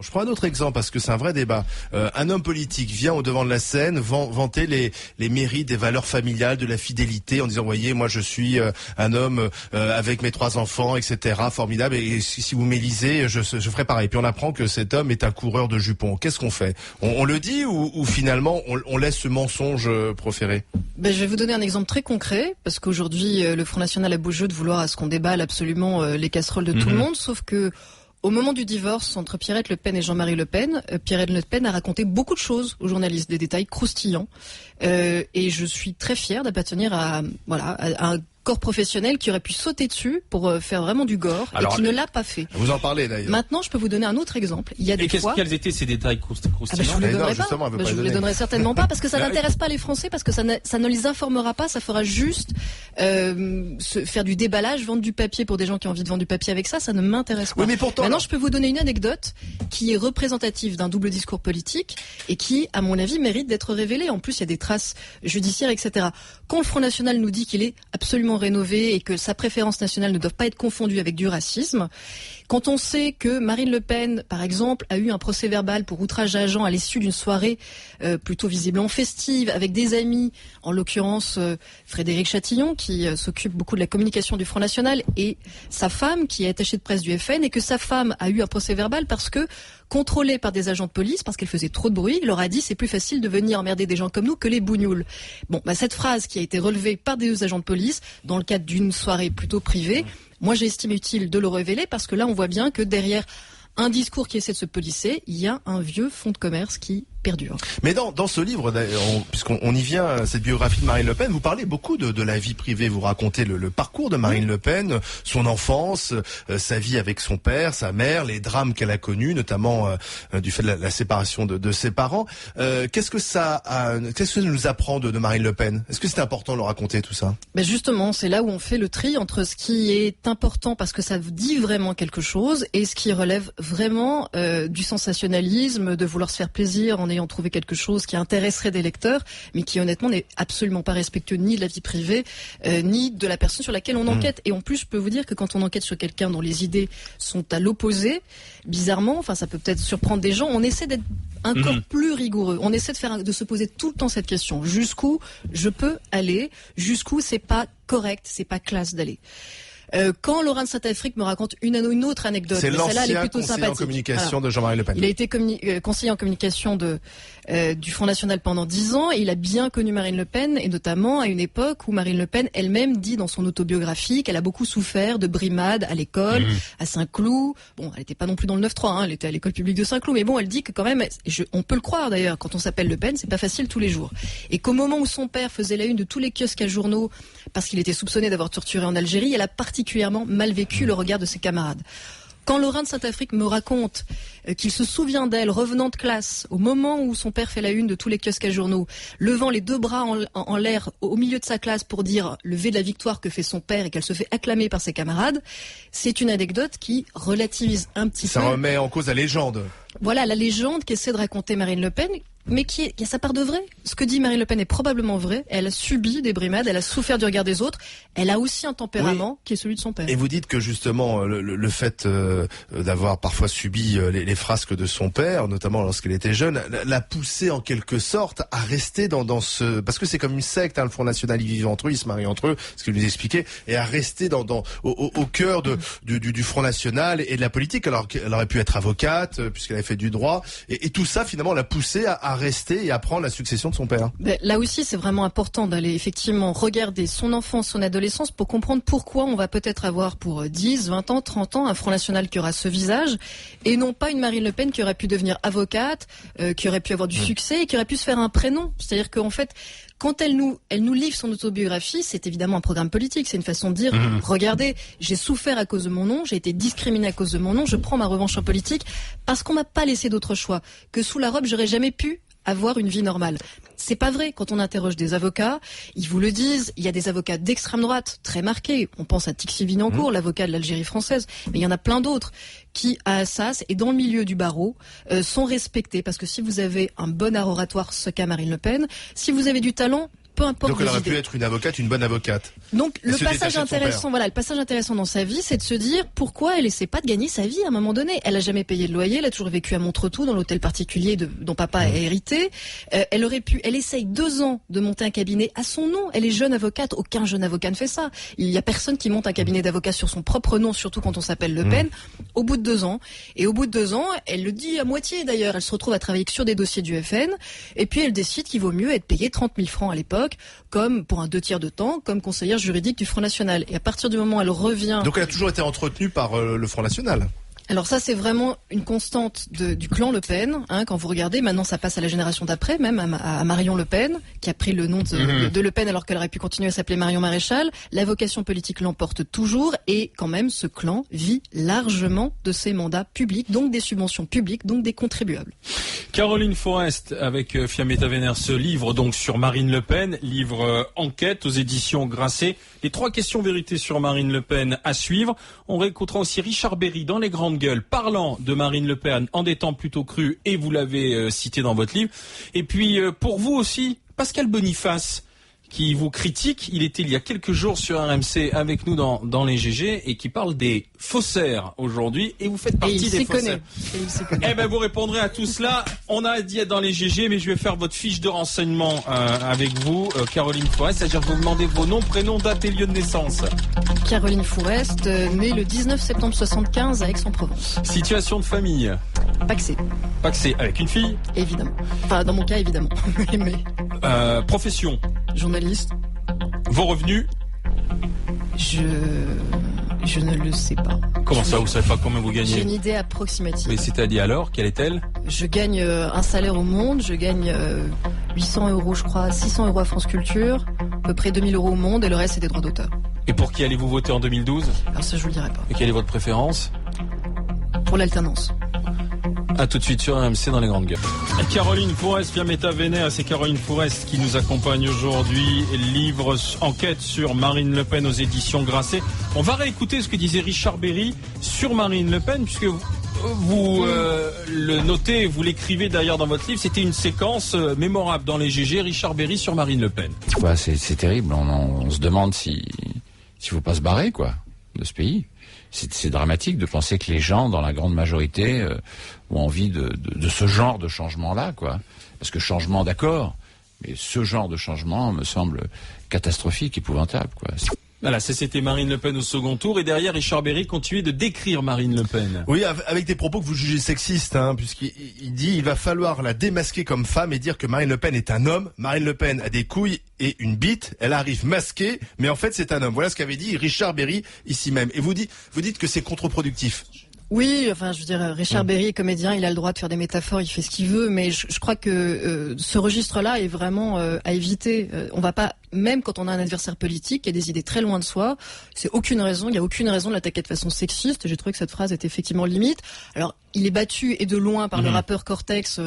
Je prends un autre exemple parce que c'est un vrai débat. Un homme politique vient au devant de la scène vanter les mérites des valeurs familiales, de la fidélité, en disant, voyez, moi je suis un homme avec mes 3 enfants, etc. Formidable. Et si vous m'élisez, je ferai pareil. Puis on apprend que cet homme est un coureur de jupons. Qu'est-ce qu'on fait? On le dit ou finalement on laisse ce mensonge proférer? Je vais vous donner un exemple très concret, parce qu'aujourd'hui, le Front National a beau jeu de vouloir à ce qu'on déballe absolument les casseroles de tout le monde, sauf que au moment du divorce entre Pierrette Le Pen et Jean-Marie Le Pen, Pierrette Le Pen a raconté beaucoup de choses aux journalistes, des détails croustillants, et je suis très fière d'appartenir à un corps professionnel qui aurait pu sauter dessus pour faire vraiment du gore et qui ne l'a pas fait. Vous en parlez d'ailleurs. Maintenant, je peux vous donner un autre exemple. Il y a des fois... Quels étaient ces détails croustillants? je vous les donnerai pas. Je vous les donnerai certainement pas parce que ça n'intéresse pas les Français, parce que ça ne les informera pas. Ça fera juste faire du déballage, vendre du papier pour des gens qui ont envie de vendre du papier avec ça. Ça ne m'intéresse pas. Oui, mais pourtant, maintenant, je peux vous donner une anecdote qui est représentative d'un double discours politique et qui, à mon avis, mérite d'être révélée. En plus, il y a des traces judiciaires, etc. Quand le Front National nous dit qu'il est absolument rénové et que sa préférence nationale ne doit pas être confondue avec du racisme, quand on sait que Marine Le Pen, par exemple, a eu un procès-verbal pour outrage à agent à l'issue d'une soirée plutôt visiblement festive avec des amis, en l'occurrence Frédéric Chatillon, qui s'occupe beaucoup de la communication du Front National, et sa femme, qui est attachée de presse du FN, et que sa femme a eu un procès-verbal parce que, contrôlée par des agents de police, parce qu'elle faisait trop de bruit, il leur a dit c'est plus facile de venir emmerder des gens comme nous que les bougnoules. Bon, cette phrase qui a été relevée par des agents de police dans le cadre d'une soirée plutôt privée, moi j'estime utile de le révéler parce que là on voit bien que derrière un discours qui essaie de se polisser, il y a un vieux fonds de commerce qui perdure. Mais dans ce livre, puisqu'on y vient, cette biographie de Marine Le Pen, vous parlez beaucoup de la vie privée, vous racontez le parcours de Marine Le Pen, son enfance, sa vie avec son père, sa mère, les drames qu'elle a connus, notamment du fait de la séparation de ses parents. Qu'est-ce que ça nous apprend de Marine Le Pen? Est-ce que c'est important de le raconter tout ça? Justement, c'est là où on fait le tri entre ce qui est important parce que ça dit vraiment quelque chose et ce qui relève vraiment du sensationnalisme, de vouloir se faire plaisir en ayant trouvé quelque chose qui intéresserait des lecteurs, mais qui honnêtement n'est absolument pas respectueux ni de la vie privée, ni de la personne sur laquelle on enquête. Et en plus, je peux vous dire que quand on enquête sur quelqu'un dont les idées sont à l'opposé, bizarrement, ça peut peut-être surprendre des gens, on essaie d'être encore plus rigoureux. On essaie de se poser tout le temps cette question. Jusqu'où je peux aller? Jusqu'où c'est pas correct, c'est pas classe d'aller? Quand Laurent de Saint-Affrique me raconte une autre anecdote, c'est celle-là elle est l'ancien plutôt conseiller sympathique. en communication de Jean-Marie Le Pen. Il a été conseiller en communication du Front National pendant 10 ans et il a bien connu Marine Le Pen, et notamment à une époque où Marine Le Pen elle-même dit dans son autobiographie qu'elle a beaucoup souffert de brimades à l'école, à Saint-Cloud. Bon, elle n'était pas non plus dans le 9-3, elle était à l'école publique de Saint-Cloud, mais bon, elle dit que quand même, on peut le croire d'ailleurs, quand on s'appelle Le Pen, c'est pas facile tous les jours. Et qu'au moment où son père faisait la une de tous les kiosques à journaux parce qu'il était soupçonné d'avoir torturé en Algérie, elle a particulièrement mal vécu le regard de ses camarades. Quand Laurent de Saint-Affrique me raconte qu'il se souvient d'elle revenant de classe au moment où son père fait la une de tous les kiosques à journaux, levant les 2 bras en l'air au milieu de sa classe pour dire le V de la victoire que fait son père et qu'elle se fait acclamer par ses camarades, c'est une anecdote qui relativise un petit peu. Ça remet en cause la légende. Voilà, la légende qu'essaie de raconter Marine Le Pen, mais qui a sa part de vrai. Ce que dit Marine Le Pen est probablement vrai. Elle a subi des brimades, elle a souffert du regard des autres. Elle a aussi un tempérament qui est celui de son père. Et vous dites que justement le fait d'avoir parfois subi les frasques de son père, notamment lorsqu'elle était jeune, l'a poussé en quelque sorte à rester dans ce... Parce que c'est comme une secte, le Front National, ils vivent entre eux, ils se marient entre eux, ce que vous expliquez, et à rester au cœur du Front National et de la politique, alors qu'elle aurait pu être avocate, puisqu'elle avait fait du droit, et tout ça finalement l'a poussé à rester et à prendre la succession de son père. Là aussi, c'est vraiment important d'aller effectivement regarder son enfance, son adolescence pour comprendre pourquoi on va peut-être avoir pour 10, 20 ans, 30 ans un Front National qui aura ce visage et non pas une Marine Le Pen qui aurait pu devenir avocate, qui aurait pu avoir du succès et qui aurait pu se faire un prénom. C'est-à-dire qu'en fait, quand elle nous livre son autobiographie, c'est évidemment un programme politique, c'est une façon de dire regardez, j'ai souffert à cause de mon nom, j'ai été discriminée à cause de mon nom, je prends ma revanche en politique parce qu'on m'a pas laissé d'autre choix, que sous la robe, j'aurais jamais pu avoir une vie normale. C'est pas vrai. Quand on interroge des avocats, ils vous le disent. Il y a des avocats d'extrême droite très marqués. On pense à Tixi Vinancourt, l'avocat de l'Algérie française. Mais il y en a plein d'autres qui, à Assas et dans le milieu du barreau, sont respectés. Parce que si vous avez un bon art oratoire, ce qu'a Marine Le Pen, si vous avez du talent, peu importe. Donc elle aurait pu être une avocate, une bonne avocate. Donc le passage intéressant dans sa vie, c'est de se dire pourquoi elle essaie pas de gagner sa vie à un moment donné. Elle a jamais payé de loyer, elle a toujours vécu à Montretout dans l'hôtel particulier dont papa a hérité. Elle essaye 2 ans de monter un cabinet à son nom. Elle est jeune avocate, aucun jeune avocat ne fait ça. Il y a personne qui monte un cabinet d'avocat sur son propre nom, surtout quand on s'appelle Le Pen. Au bout de 2 ans, elle le dit à moitié d'ailleurs. Elle se retrouve à travailler sur des dossiers du FN, et puis elle décide qu'il vaut mieux être payée 30 000 francs à l'époque, comme pour un 2/3 de temps, comme conseillère juridique du Front National. Et à partir du moment où elle revient... Donc elle a toujours été entretenue par le Front National. Alors ça, c'est vraiment une constante du clan Le Pen. Quand vous regardez, maintenant ça passe à la génération d'après, même à Marion Le Pen, qui a pris le nom de Le Pen alors qu'elle aurait pu continuer à s'appeler Marion Maréchal. La vocation politique l'emporte toujours, et quand même ce clan vit largement de ses mandats publics, donc des subventions publiques, donc des contribuables. Caroline Forest avec Fiammetta Wener, ce livre donc sur Marine Le Pen, livre enquête aux éditions Grasset. Les 3 questions vérités sur Marine Le Pen à suivre. On réécoutera aussi Richard Berry dans Les Grandes Gueules, parlant de Marine Le Pen en des temps plutôt crus, et vous l'avez cité dans votre livre. Et puis pour vous aussi, Pascal Boniface, qui vous critique. Il était il y a quelques jours sur RMC avec nous dans les GG, et qui parle des faussaires aujourd'hui, et vous faites partie des faussaires. Eh ben vous répondrez à tout cela. On a dit être dans les GG, mais je vais faire votre fiche de renseignement avec vous, Caroline Forest, c'est-à-dire vous demandez vos noms, prénoms, date et lieu de naissance. Caroline Forest, née le 19 septembre 75 à Aix-en-Provence. Situation de famille. Pacsé. Pacsé, avec une fille? Évidemment. Enfin, dans mon cas, évidemment. Mais... profession? Journaliste. Vos revenus? Je ne le sais pas. Comment ça, vous savez pas combien vous gagnez? J'ai une idée approximative. Mais c'est-à-dire alors, quelle est-elle? Je gagne un salaire au Monde, je gagne 800 € je crois, 600 € à France Culture, à peu près 2000 € au Monde, et le reste c'est des droits d'auteur. Et pour qui allez-vous voter en 2012? Alors ça je vous le dirai pas. Et quelle est votre préférence? Pour l'alternance. A tout de suite sur RMC dans les Grandes Gueules. Caroline Forest, Fiammetta Wener, c'est Caroline Forest qui nous accompagne aujourd'hui. Livre enquête sur Marine Le Pen aux éditions Grasset. On va réécouter ce que disait Richard Berry sur Marine Le Pen, puisque vous le notez, vous l'écrivez d'ailleurs dans votre livre. C'était une séquence mémorable dans les GG. Richard Berry sur Marine Le Pen. Bah, c'est terrible. On se demande s'il faut pas se barrer, quoi, de ce pays. C'est dramatique de penser que les gens, dans la grande majorité, ont envie de ce genre de changement-là, quoi. Parce que changement, d'accord, mais ce genre de changement me semble catastrophique, épouvantable, quoi. Voilà, c'était Marine Le Pen au second tour, et derrière Richard Berry continuait de décrire Marine Le Pen. Oui, avec des propos que vous jugez sexistes, puisqu'il dit il va falloir la démasquer comme femme et dire que Marine Le Pen est un homme. Marine Le Pen a des couilles et une bite, elle arrive masquée, mais en fait c'est un homme. Voilà ce qu'avait dit Richard Berry ici même. Et vous dites que c'est contre-productif. Oui, enfin, je veux dire, Richard Berry est comédien, il a le droit de faire des métaphores, il fait ce qu'il veut, mais je crois que ce registre-là est vraiment à éviter. On va pas, même quand on a un adversaire politique qui a des idées très loin de soi, il y a aucune raison de l'attaquer de façon sexiste. J'ai trouvé que cette phrase était effectivement limite. Alors, il est battu et de loin par le rappeur Cortex,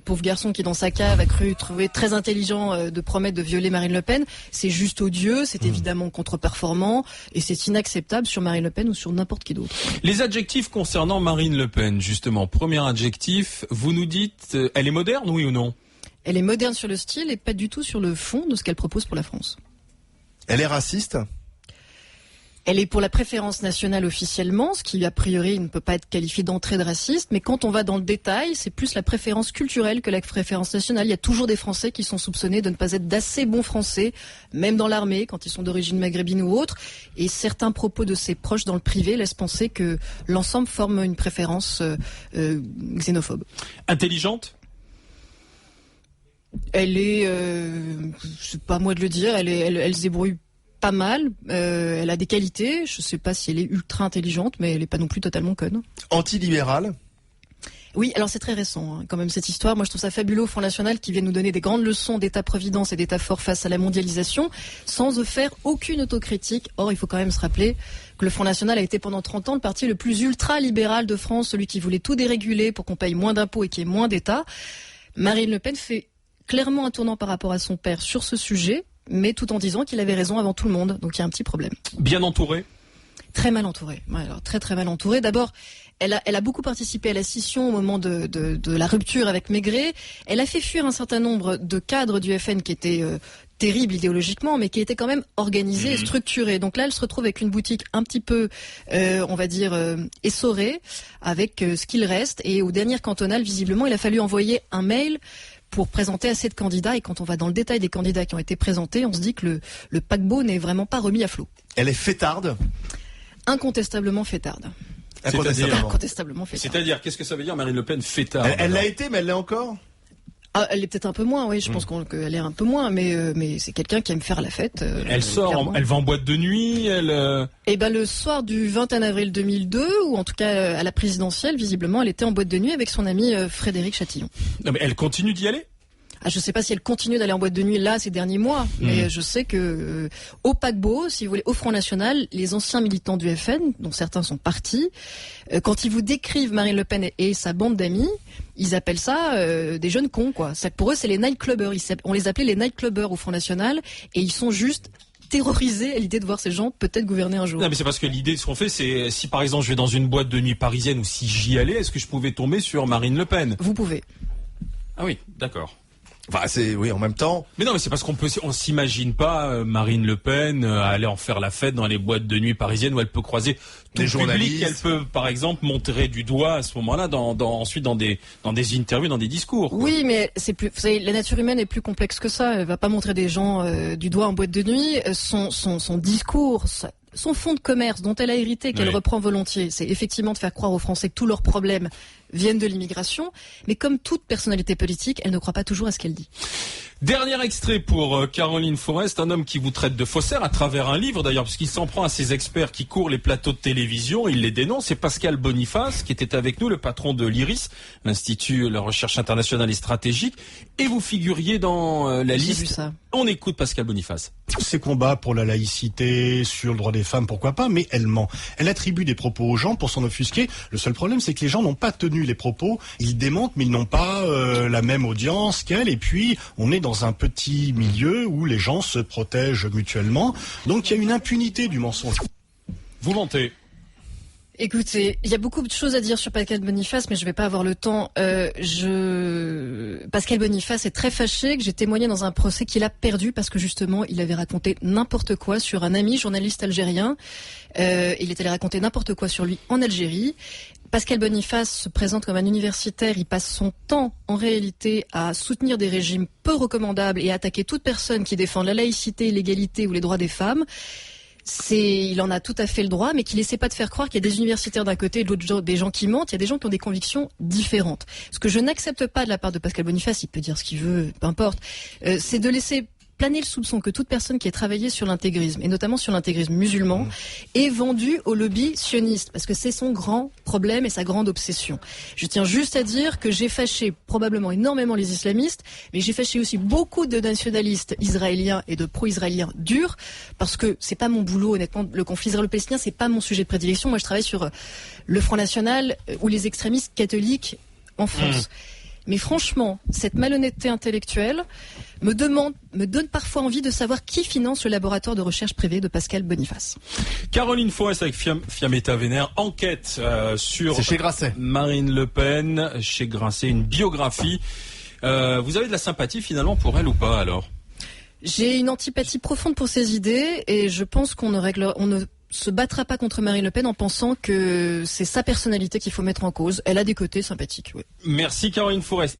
pauvre garçon qui dans sa cave a trouvé très intelligent de promettre de violer Marine Le Pen. C'est juste odieux, c'est évidemment contre-performant, et c'est inacceptable sur Marine Le Pen ou sur n'importe qui d'autre. Les adjectifs concernant Marine Le Pen, justement. Premier adjectif, vous nous dites, elle est moderne, oui ou non? Elle est moderne sur le style et pas du tout sur le fond de ce qu'elle propose pour la France. Elle est raciste? Elle est pour la préférence nationale officiellement, ce qui a priori ne peut pas être qualifié d'entrée de raciste, mais quand on va dans le détail, c'est plus la préférence culturelle que la préférence nationale. Il y a toujours des Français qui sont soupçonnés de ne pas être d'assez bons Français, même dans l'armée, quand ils sont d'origine maghrébine ou autre, et certains propos de ses proches dans le privé laissent penser que l'ensemble forme une préférence xénophobe. Intelligente? Elle est, c'est pas à moi de le dire, elle se débrouille pas mal, elle a des qualités, je sais pas si elle est ultra intelligente, mais elle est pas non plus totalement conne. Antilibérale? Oui, alors c'est très récent, quand même, cette histoire. Moi, je trouve ça fabuleux au Front National qui viennent nous donner des grandes leçons d'État-providence et d'État fort face à la mondialisation, sans faire aucune autocritique. Or, il faut quand même se rappeler que le Front National a été pendant 30 ans le parti le plus ultra-libéral de France, celui qui voulait tout déréguler pour qu'on paye moins d'impôts et qu'il y ait moins d'État. Marine Le Pen fait clairement un tournant par rapport à son père sur ce sujet, mais tout en disant qu'il avait raison avant tout le monde. Donc il y a un petit problème. Bien entourée? Très mal entourée. Ouais, alors très mal entourée. D'abord, Elle a beaucoup participé à la scission au moment de la rupture avec Maigret. Elle a fait fuir un certain nombre de cadres du FN qui étaient terribles idéologiquement, mais qui étaient quand même organisés et structurés. Donc là, elle se retrouve avec une boutique un petit peu, on va dire, essorée, avec ce qu'il reste. Et au dernier cantonal, visiblement, il a fallu envoyer un mail pour présenter assez de candidats. Et quand on va dans le détail des candidats qui ont été présentés, on se dit que le paquebot n'est vraiment pas remis à flot. Elle est fêtarde? Incontestablement fêtarde. Incontestablement fêtarde. C'est-à-dire, qu'est-ce que ça veut dire, Marine Le Pen fêtarde? Elle l'a été, mais elle l'est encore? Ah, elle est peut-être un peu moins, oui, je pense qu'elle est un peu moins, mais c'est quelqu'un qui aime faire la fête. Elle sort, elle va en boîte de nuit, Eh ben, le soir du 21 avril 2002, ou en tout cas à la présidentielle, visiblement, elle était en boîte de nuit avec son ami Frédéric Chatillon. Non, mais elle continue d'y aller? Ah, je sais pas si elle continue d'aller en boîte de nuit là ces derniers mois, mais je sais que au paquebot, si vous voulez, au Front National, les anciens militants du FN, dont certains sont partis, quand ils vous décrivent Marine Le Pen et sa bande d'amis, ils appellent ça des jeunes cons, quoi. Pour eux, c'est les nightclubbers. On les appelait les nightclubbers au Front National, et ils sont juste terrorisés à l'idée de voir ces gens peut-être gouverner un jour. Non, mais c'est parce que l'idée, ce qu'on fait, c'est si par exemple je vais dans une boîte de nuit parisienne ou si j'y allais, est-ce que je pouvais tomber sur Marine Le Pen? Vous pouvez. Ah oui, d'accord. Enfin, oui, en même temps. Mais non, mais c'est parce on s'imagine pas Marine Le Pen aller en faire la fête dans les boîtes de nuit parisiennes où elle peut croiser tout le public. Elle peut, par exemple, montrer du doigt à ce moment-là, ensuite dans des interviews, dans des discours. Quoi. Oui, mais vous savez, la nature humaine est plus complexe que ça. Elle va pas montrer des gens du doigt en boîte de nuit. Son discours. Son fonds de commerce dont elle a hérité, qu'elle reprend volontiers, c'est effectivement de faire croire aux Français que tous leurs problèmes viennent de l'immigration. Mais comme toute personnalité politique, elle ne croit pas toujours à ce qu'elle dit. Dernier extrait pour Caroline Forest, un homme qui vous traite de faussaire à travers un livre d'ailleurs, parce qu'il s'en prend à ces experts qui courent les plateaux de télévision, il les dénonce. C'est Pascal Boniface qui était avec nous, le patron de l'IRIS, l'Institut de la Recherche Internationale et Stratégique, et vous figuriez dans la liste. J'ai vu ça. On écoute Pascal Boniface. Ses combats pour la laïcité, sur le droit des femmes, pourquoi pas, mais elle ment. Elle attribue des propos aux gens pour s'en offusquer. Le seul problème, c'est que les gens n'ont pas tenu les propos. Ils démentent, mais ils n'ont pas la même audience qu'elle. Et puis, on est dans un petit milieu où les gens se protègent mutuellement. Donc, il y a une impunité du mensonge. Vous mentez. Écoutez, il y a beaucoup de choses à dire sur Pascal Boniface, mais je vais pas avoir le temps. Pascal Boniface est très fâché que j'ai témoigné dans un procès qu'il a perdu parce que justement, il avait raconté n'importe quoi sur un ami journaliste algérien. Il est allé raconter n'importe quoi sur lui en Algérie. Pascal Boniface se présente comme un universitaire, il passe son temps en réalité à soutenir des régimes peu recommandables et à attaquer toute personne qui défend la laïcité, l'égalité ou les droits des femmes. Il en a tout à fait le droit, mais qu'il essaie pas de faire croire qu'il y a des universitaires d'un côté et de l'autre des gens qui mentent. Il y a des gens qui ont des convictions différentes. Ce que je n'accepte pas de la part de Pascal Boniface, il peut dire ce qu'il veut, peu importe, c'est de laisser planer le soupçon que toute personne qui ait travaillé sur l'intégrisme, et notamment sur l'intégrisme musulman, est vendue au lobby sioniste, parce que c'est son grand problème et sa grande obsession. Je tiens juste à dire que j'ai fâché probablement énormément les islamistes, mais j'ai fâché aussi beaucoup de nationalistes israéliens et de pro-israéliens durs, parce que c'est pas mon boulot, honnêtement, le conflit israélo-palestinien, c'est pas mon sujet de prédilection. Moi, je travaille sur le Front National ou les extrémistes catholiques en France. Mais franchement, cette malhonnêteté intellectuelle me donne parfois envie de savoir qui finance le laboratoire de recherche privé de Pascal Boniface. Caroline Forest avec Fiametta Vénère, enquête sur chez Grasset. Marine Le Pen, chez Grasset, une biographie. Vous avez de la sympathie finalement pour elle ou pas alors? J'ai une antipathie profonde pour ses idées et je pense qu'on ne se battra pas contre Marine Le Pen en pensant que c'est sa personnalité qu'il faut mettre en cause. Elle a des côtés sympathiques. Oui. Merci Caroline Forest.